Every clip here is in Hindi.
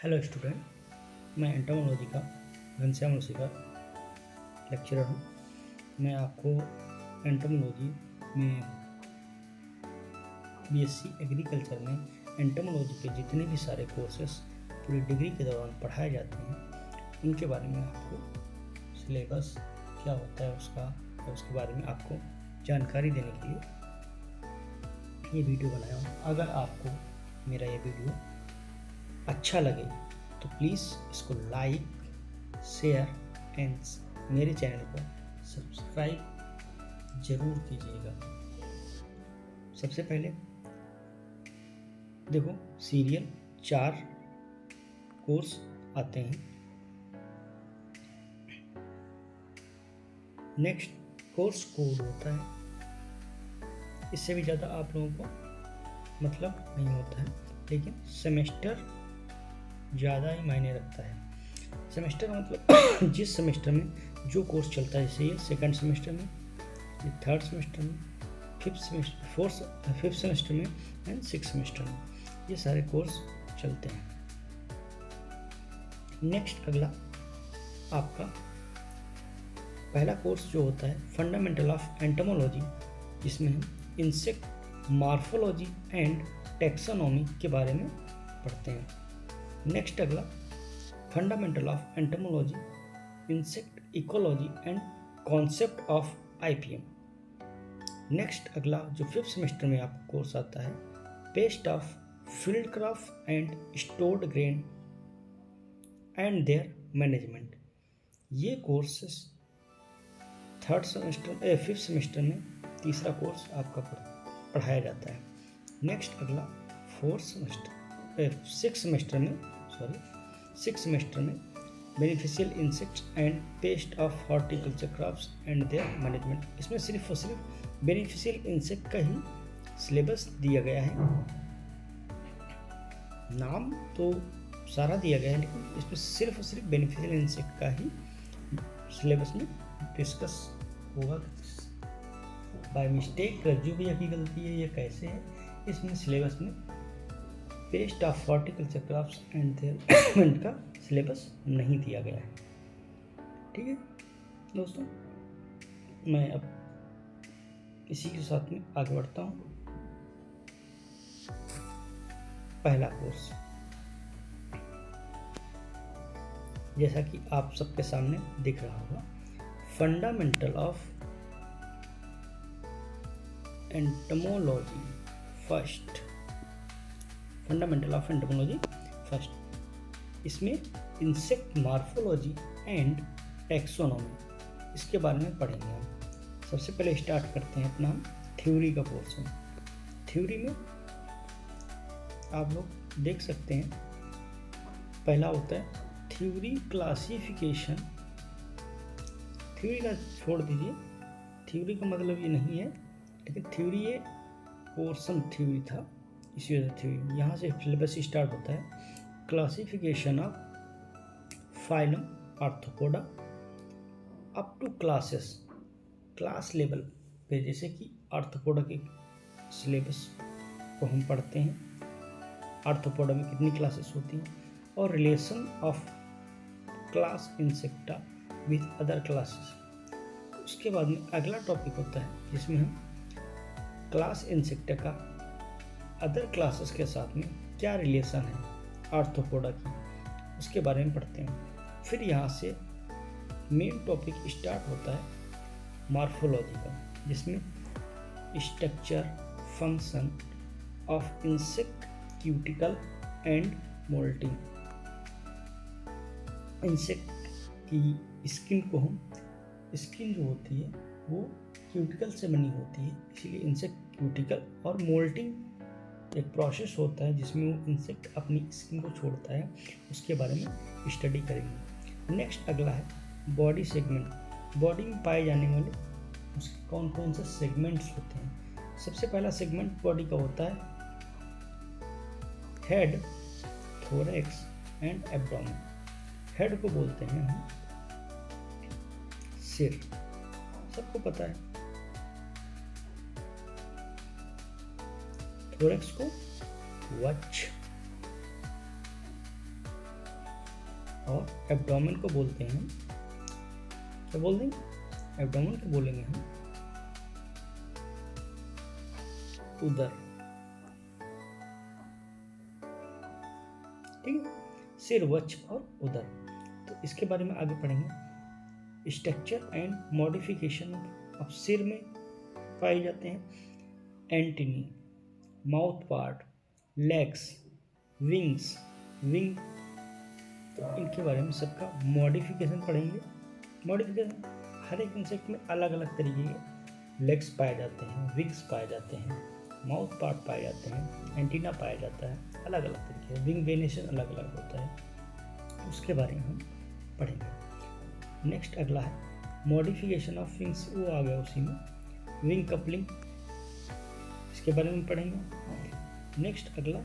हेलो स्टूडेंट, मैं एंटोमोलॉजी का घनश्याम ऋषिका लेक्चरर हूँ। मैं आपको एंटोमोलॉजी में बीएससी एग्रीकल्चर में एंटोमोलॉजी के जितने भी सारे कोर्सेस पूरी डिग्री के दौरान पढ़ाए जाते हैं उनके बारे में आपको सिलेबस क्या होता है उसके बारे में आपको जानकारी देने के लिए ये वीडियो बनाया हूँ। अगर आपको मेरा ये वीडियो अच्छा लगे तो प्लीज़ इसको लाइक, शेयर एंड मेरे चैनल को सब्सक्राइब ज़रूर कीजिएगा। सबसे पहले देखो, सीरियल 4 कोर्स आते हैं। नेक्स्ट कोर्स कोड होता है। इससे भी ज़्यादा आप लोगों को मतलब नहीं होता है, लेकिन सेमेस्टर ज़्यादा ही मायने रखता है। सेमेस्टर का मतलब जिस सेमेस्टर में जो कोर्स चलता है, जैसे ये सेकंड सेमेस्टर में, ये थर्ड सेमेस्टर में, फिफ्थ सेमेस्टर में एंड सिक्स सेमेस्टर में ये सारे कोर्स चलते हैं। नेक्स्ट अगला आपका पहला कोर्स जो होता है फंडामेंटल ऑफ एंटोमोलॉजी, जिसमें हम इंसेक्ट मॉर्फोलॉजी एंड टैक्सोनॉमी के बारे में पढ़ते हैं। नेक्स्ट अगला fundamental of entomology, insect ecology and concept of IPM. Next अगला जो फिफ्थ सेमेस्टर में आपका कोर्स आता है paste of field crop and stored grain and there management. ये कोर्सेस फिफ्थ सेमेस्टर में तीसरा कोर्स आपका पढ़ाया जाता है। नेक्स्ट अगला सिक्स सेमेस्टर में beneficial insects and paste of horticulture crops and there management. इसमें सिर्फ और सिर्फ बेनिफिशियल इंसेक्ट का ही सिलेबस दिया गया है। नाम तो सारा दिया गया है, लेकिन इसमें सिर्फ और सिर्फ बेनिफिशियल इंसेक्ट का ही सिलेबस में डिस्कस होगा। बाय मिस्टेक रज्जू भैया की गलती है, ये कैसे है, इसमें सिलेबस में pest of horticulture crops and their का सिलेबस नहीं दिया गया है। ठीक है दोस्तों, मैं अब इसी के साथ में आगे बढ़ता हूँ। पहला कोर्स, जैसा कि आप सबके सामने दिख रहा होगा, fundamental of entomology first. Fundamental of entomology first, इसमें इंसेक्ट मॉर्फोलॉजी एंड टैक्सोनॉमी इसके बारे में पढ़ेंगे हम। सबसे पहले स्टार्ट करते हैं अपना थ्योरी का पोर्शन। थ्योरी में आप लोग देख सकते हैं, पहला होता है थ्योरी क्लासिफिकेशन। थ्योरी का छोड़ दीजिए, थ्योरी का मतलब ये नहीं है, लेकिन थ्योरी ये पोर्शन थ्योरी था, इसी वजह से थ्योरी। यहाँ से सिलेबस स्टार्ट होता है classification of phylum arthropoda up to classes, class level पे, जैसे कि आर्थ्रोपोडा के सिलेबस को हम पढ़ते हैं। आर्थ्रोपोडा में कितनी क्लासेस होती हैं, और relation of class insecta with other classes. उसके बाद में अगला टॉपिक होता है जिसमें हम क्लास इंसेक्टा का अदर क्लासेस के साथ में क्या रिलेशन है आर्थ्रोपोडा की, उसके बारे में पढ़ते हैं। फिर यहाँ से मेन टॉपिक स्टार्ट होता है मॉर्फोलॉजी का, जिसमें structure, function of insect, cuticle and moulting. Insect की स्किन को हम, स्किन जो होती है वो क्यूटिकल से बनी होती है, इसीलिए इंसेक्ट क्यूटिकल, और मोल्टिंग एक प्रोसेस होता है जिसमें वो इंसेक्ट अपनी स्किन को छोड़ता है, उसके बारे में स्टडी करेंगे। नेक्स्ट अगला है बॉडी सेगमेंट। बॉडी में पाए जाने वाले उसके कौन कौन से सेगमेंट्स होते हैं। सबसे पहला सेगमेंट बॉडी का होता है head, thorax and abdomen. Head को बोलते हैं हम सिर, सबको पता है। थोरैक्स को वक्ष, और एब्डोमेन को बोलते हैं, क्या बोल देंगे, एब्डोमेन को बोलेंगे हम उदर। ठीक है, सिर, वक्ष और उदर। तो इसके बारे में आगे पढ़ेंगे। स्ट्रक्चर एंड मॉडिफिकेशन ऑफ सिर में पाए जाते हैं antennae, mouth part, legs, wings, wing, तो इनके बारे में सबका मॉडिफिकेशन पढ़ेंगे। मॉडिफिकेशन हर एक इंसेक्ट में अलग अलग तरीके के लेग्स पाए जाते हैं, विंग्स पाए जाते हैं, माउथ पार्ट पाए जाते हैं, एंटीना पाया जाता है, अलग अलग तरीके, विंग वेरिएशन अलग अलग होता है, उसके बारे में हम पढ़ेंगे। नेक्स्ट अगला है मॉडिफिकेशन ऑफ विंग्स, वो आ गया उसी में, विंग कपलिंग, इसके बारे में पढ़ेंगे। नेक्स्ट अगला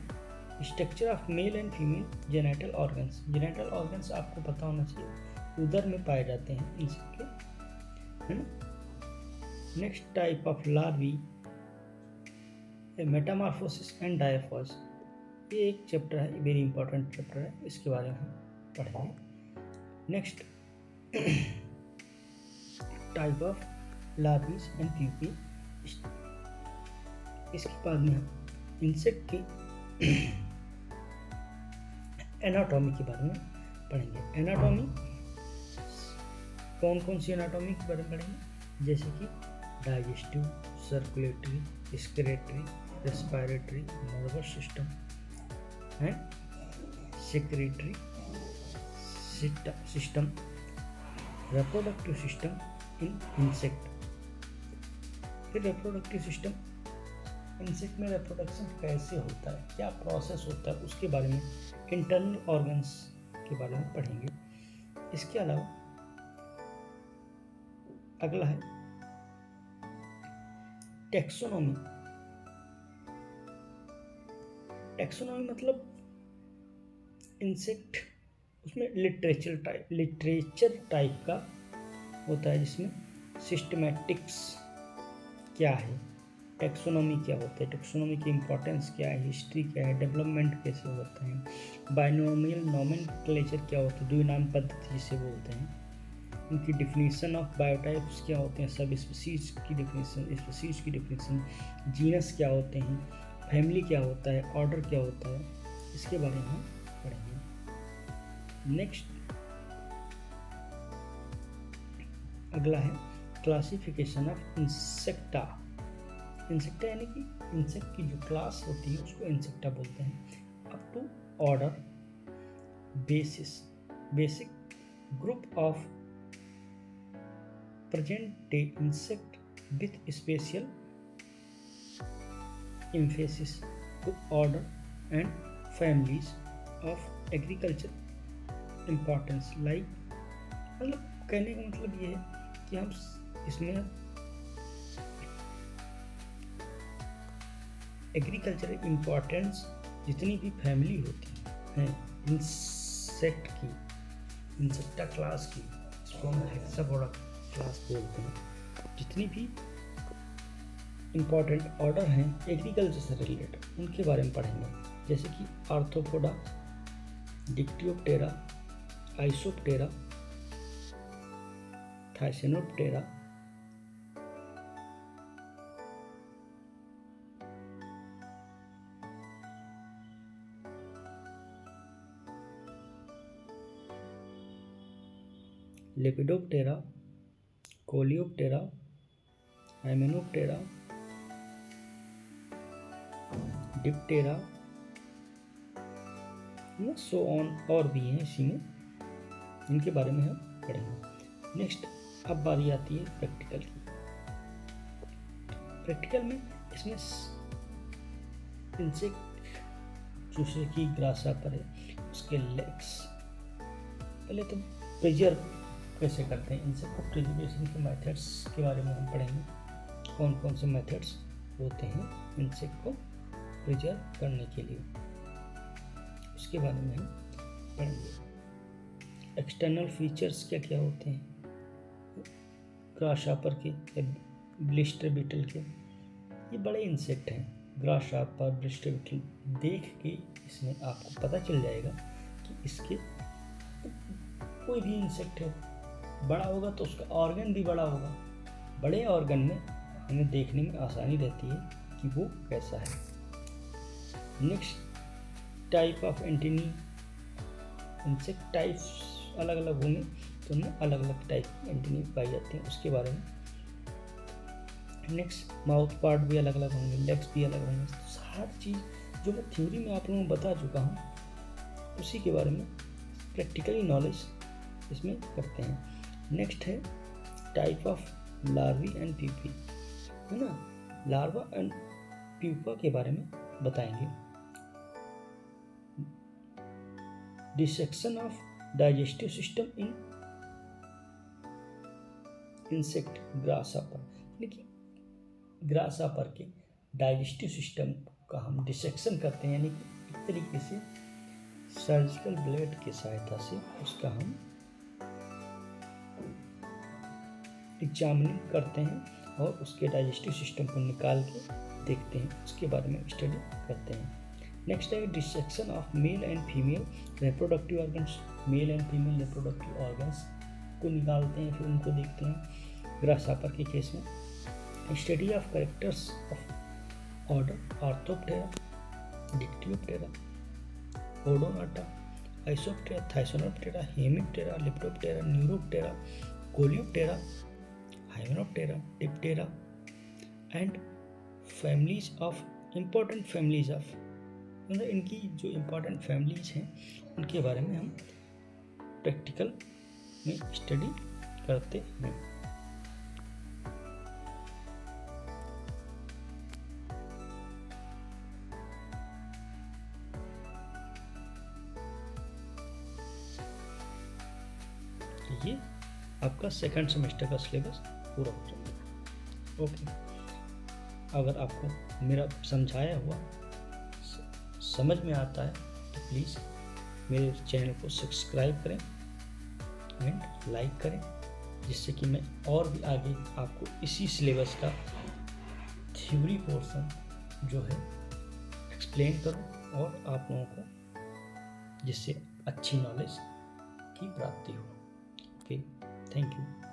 structure of male and female genital organs. Genital organs आपको पता होना चाहिए उदर में पाए जाते हैं इंसेक्ट के, है ना। Next type of larvae, metamorphosis and diapause, ये एक चैप्टर है, वेरी इंपॉर्टेंट चैप्टर है, इसके बारे में हम पढ़ेंगे। Next type of larvae and pupae, इसके बाद में हम इंसेक्ट की एनाटॉमी के बारे में पढ़ेंगे। एनाटॉमी कौन कौन सी एनाटॉमी के बारे में पढ़ेंगे, जैसे कि digestive, circulatory, excretory, respiratory, nervous system है, secretory system, reproductive system in insect. फिर रिप्रोडक्टिव सिस्टम, इंसेक्ट में रिप्रोडक्शन कैसे होता है, क्या प्रोसेस होता है, उसके बारे में, इंटरनल ऑर्गन्स के बारे में पढ़ेंगे। इसके अलावा अगला है टैक्सोनॉमी। टैक्सोनॉमी मतलब इंसेक्ट, उसमें लिटरेचर टाइप का होता है, जिसमें सिस्टमैटिक्स क्या है, टैक्सोनॉमी क्या होता है, टैक्सोनॉमी की इंपॉर्टेंस क्या है, हिस्ट्री क्या है, डेवलपमेंट कैसे होता है, बाइनोमियल नोमेनक्लेचर क्या होता है, द्विनाम पद्धति जिसे बोलते हैं, उनकी डिफिनीशन ऑफ बायोटाइप्स क्या होते हैं, सब स्पीसीज की डिफिनीशन, जीनस क्या होते हैं, फैमिली क्या होता है, ऑर्डर क्या होता है, इसके बारे में हम पढ़ेंगे। नेक्स्ट अगला है क्लासिफिकेशन ऑफ इंसेक्टा। इंसेक्टा यानी कि इंसेक्ट की जो क्लास होती है उसको इंसेक्टा बोलते हैं। Up to order basic group of present day insect with special emphasis to order and families of agriculture importance, like मतलब कहने का मतलब ये है कि हम इसमें एग्रीकल्चर इम्पोर्टेंस जितनी भी फैमिली होती हैं इंसेक्ट की, इंसेक्टा क्लास की, इसको हम हेक्सापोडा क्लास बोलते हैं, जितनी भी इम्पॉर्टेंट ऑर्डर हैं एग्रीकल्चर से रिलेटेड उनके बारे में पढ़ेंगे, जैसे कि Arthropoda, Dictyoptera, Isoptera, Thysanoptera, Lepidoptera, Coleoptera, Hymenoptera, Diptera, so on, और भी हैं इसी में, इनके बारे में हम पढ़ेंगे। नेक्स्ट अब बारी आती है प्रैक्टिकल की। प्रैक्टिकल में इसमें इंसेक्ट जैसे कि ग्रासहॉपर है, उसके लेग्स, पहले तो प्रिजर्व कैसे करते हैं इंसेक्ट को, प्रिजर्वेशन के मेथड्स के बारे में हम पढ़ेंगे, कौन कौन से मेथड्स होते हैं इंसेक्ट को प्रिजर्व करने के लिए, उसके बारे में हम पढ़ेंगे। एक्सटर्नल फीचर्स क्या क्या होते हैं ग्रासहॉपर के या ब्लिस्टर बीटल के, ये बड़े इंसेक्ट हैं, ग्रासहॉपर, ब्लिस्टर बीटल, देख के इसमें आपको पता चल जाएगा कि इसके कोई भी इंसेक्ट है बड़ा होगा तो उसका ऑर्गन भी बड़ा होगा, बड़े ऑर्गन में हमें देखने में आसानी रहती है कि वो कैसा है। Next type of antennae, insect types अलग अलग होंगे तो उनमें अलग अलग टाइप की एंटीनी पाई जाती हैं, उसके बारे में। नेक्स्ट माउथ पार्ट भी अलग अलग होंगे, लेग्स भी अलग होंगे, तो हर चीज़ जो मैं थ्योरी में आप लोगों को बता चुका हूँ उसी के बारे में प्रैक्टिकली नॉलेज इसमें करते हैं। नेक्स्ट है type of larvae and pupae, है ना, लार्वा एंड प्यूपा के बारे में बताएंगे। Dissection of digestive system in insect grasshopper, यानी ग्रासहॉपर के डाइजेस्टिव सिस्टम का हम डिसेक्शन करते हैं, यानी कि एक तरीके से सर्जिकल ब्लेड की सहायता से उसका हम एग्जामिनिंग करते हैं और उसके डाइजेस्टिव सिस्टम को निकाल के देखते हैं, उसके बारे में स्टडी करते हैं। नेक्स्ट है dissection of male and female reproductive organs, male and female reproductive organs को निकालते हैं, फिर उनको देखते हैं ग्रासहॉपर के केस में। Study of characters of order Orthoptera, Dictyoptera, Odonata, Isoptera, Thysanoptera, Hemiptera, Lepidoptera, Neuroptera, Coleoptera, Hymenoptera, Diptera and families of important families of, मतलब इनकी जो इम्पोर्टेंट फैमिलीज हैं उनके बारे में हम प्रैक्टिकल में स्टडी करते हैं। ये आपका सेकंड सेमेस्टर का सिलेबस पूरा हो जाएगा। ओके, अगर आपको मेरा समझाया हुआ समझ में आता है तो प्लीज़ मेरे चैनल को सब्सक्राइब करें एंड लाइक करें, जिससे कि मैं और भी आगे आपको इसी सिलेबस का थ्योरी पोर्शन जो है एक्सप्लेन करूं और आप लोगों को जिससे अच्छी नॉलेज की प्राप्ति हो। Okay, thank you.